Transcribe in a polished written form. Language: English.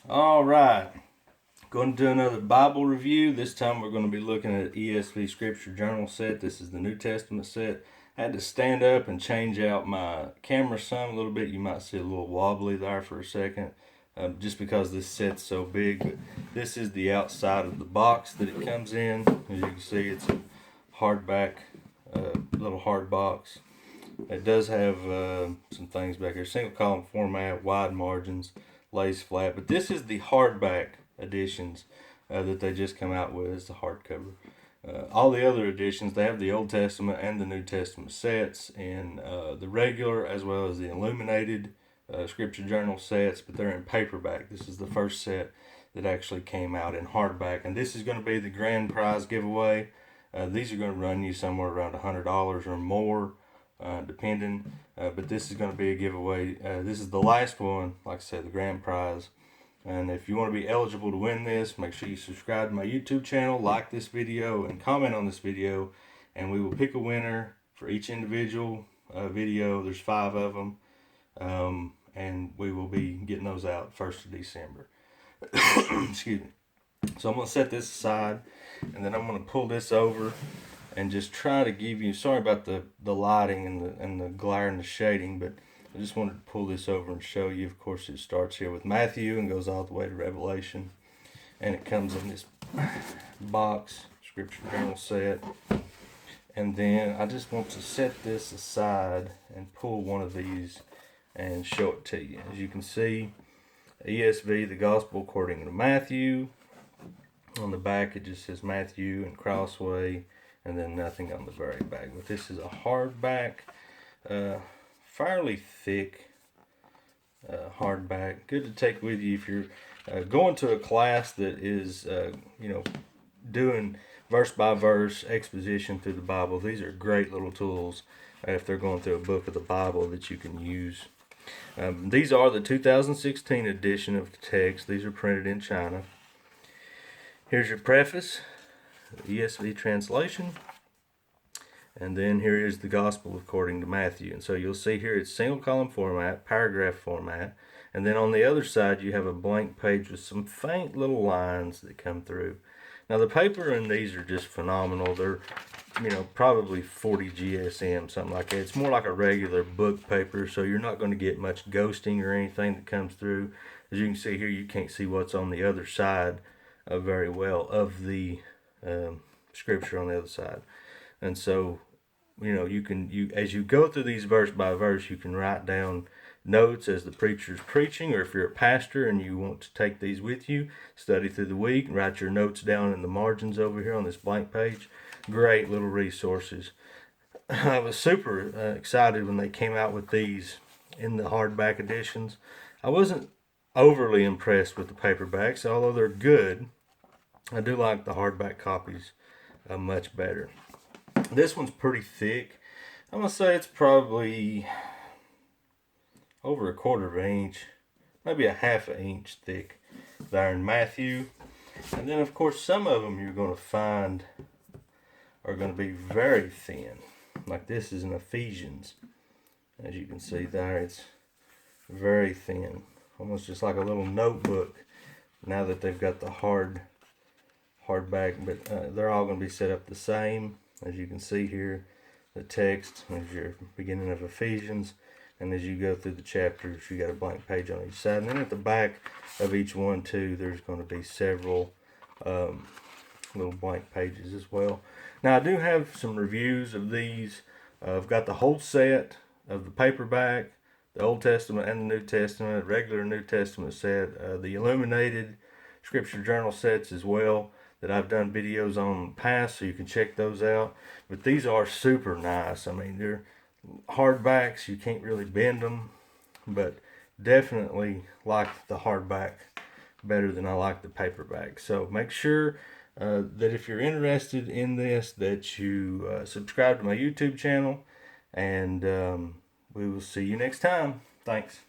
All right, going to do another Bible review. This time we're going to be looking at ESV Scripture Journal set. This is the New Testament set. I had to stand up and change out my camera some a little bit. You might see a little wobbly there for a second, just because this set's so big. But this is the outside of the box that it comes in. As you can see, it's a hardback, little hard box. It does have some things back here. Single column format, wide margins, lays flat. But this is the hardback editions that they just come out with as the hardcover. All the other editions, they have the Old Testament and the New Testament sets in the regular as well as the illuminated Scripture Journal sets, but they're in paperback. This is the first set that actually came out in hardback. And this is going to be the grand prize giveaway. These are going to run you somewhere around $100 or more. Depending, but this is going to be a giveaway. This is the last one, like I said, the grand prize. And if you want to be eligible to win this, make sure you subscribe to my YouTube channel, like this video, and comment on this video, and we will pick a winner for each individual video. There's 5 of them, and we will be getting those out 1st of December. Excuse me. So I'm going to set this aside, and then I'm going to pull this over and just try to give you, sorry about the lighting and the glare and the shading, but I just wanted to pull this over and show you. Of course, it starts here with Matthew and goes all the way to Revelation, and it comes in this box, Scripture Journal set. And then I just want to set this aside and pull one of these and show it to you. As you can see, ESV, the Gospel according to Matthew. On the back, it just says Matthew and Crossway, and then nothing on the very back. But this is a hardback, fairly thick hardback. Good to take with you if you're going to a class that is, doing verse by verse exposition through the Bible. These are great little tools if they're going through a book of the Bible that you can use. These are the 2016 edition of the text. These are printed in China. Here's your preface, the ESV translation, and then here is the Gospel according to Matthew. And so you'll see here it's single column format, paragraph format, and then on the other side you have a blank page with some faint little lines that come through. Now the paper in these are just phenomenal. They're probably 40 GSM, something like that. It's more like a regular book paper, so you're not going to get much ghosting or anything that comes through. As you can see here, you can't see what's on the other side very well of the scripture on the other side. And so you as you go through these verse by verse, you can write down notes as the preacher's preaching, or if you're a pastor and you want to take these with you, study through the week, write your notes down in the margins over here on this blank page. Great little resources. I was super excited when they came out with these in the hardback editions. I wasn't overly impressed with the paperbacks, although they're good. I do like the hardback copies much better. This one's pretty thick. I'm going to say it's probably over 1/4 inch, maybe a 1/2 inch thick there in Matthew. And then, of course, some of them you're going to find are going to be very thin. Like this is in Ephesians. As you can see there, it's very thin. Almost just like a little notebook now that they've got the hardback, but they're all going to be set up the same. As you can see here, the text is your beginning of Ephesians, and as you go through the chapters, you got a blank page on each side. And then at the back of each one too, there's going to be several little blank pages as well. Now I do have some reviews of these. I've got the whole set of the paperback, the Old Testament and the New Testament, regular New Testament set, the illuminated Scripture Journal sets as well that I've done videos on in the past, so you can check those out. But these are super nice. I mean, they're hardbacks. You can't really bend them, but definitely like the hardback better than I like the paperback. So make sure that if you're interested in this, that you subscribe to my YouTube channel, and we will see you next time. Thanks.